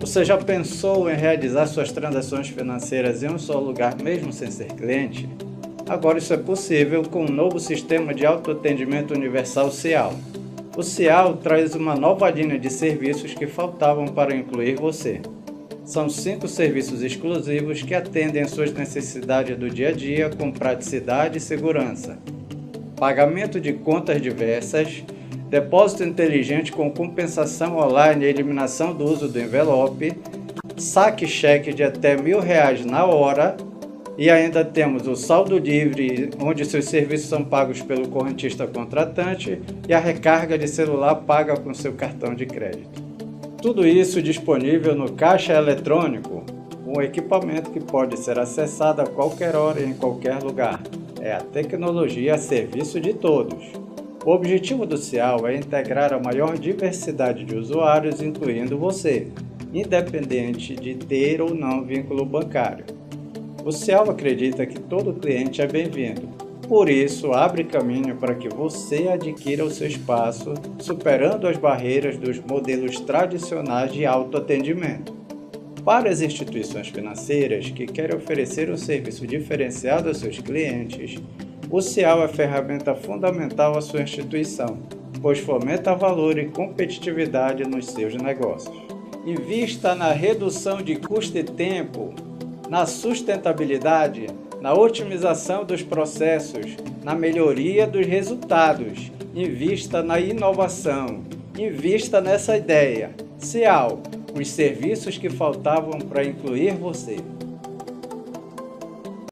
Você já pensou em realizar suas transações financeiras em um só lugar, mesmo sem ser cliente? Agora isso é possível com o novo sistema de autoatendimento universal CIAL. O CIAL traz uma nova linha de serviços que faltavam para incluir você. São 5 serviços exclusivos que atendem às suas necessidades do dia a dia com praticidade e segurança. Pagamento de contas diversas, depósito inteligente com compensação online e eliminação do uso do envelope, saque cheque de até R$ 1.000 na hora, e ainda temos o saldo livre, onde seus serviços são pagos pelo correntista contratante, e a recarga de celular paga com seu cartão de crédito. Tudo isso disponível no caixa eletrônico, um equipamento que pode ser acessado a qualquer hora e em qualquer lugar. É a tecnologia a serviço de todos. O objetivo do CIAL é integrar a maior diversidade de usuários, incluindo você, independente de ter ou não vínculo bancário. O CIAL acredita que todo cliente é bem-vindo, por isso abre caminho para que você adquira o seu espaço, superando as barreiras dos modelos tradicionais de autoatendimento. Para as instituições financeiras que querem oferecer um serviço diferenciado aos seus clientes, o CIAL é a ferramenta fundamental à sua instituição, pois fomenta valor e competitividade nos seus negócios. Invista na redução de custo e tempo, na sustentabilidade, na otimização dos processos, na melhoria dos resultados. Invista na inovação. Invista nessa ideia. CIAL, os serviços que faltavam para incluir você.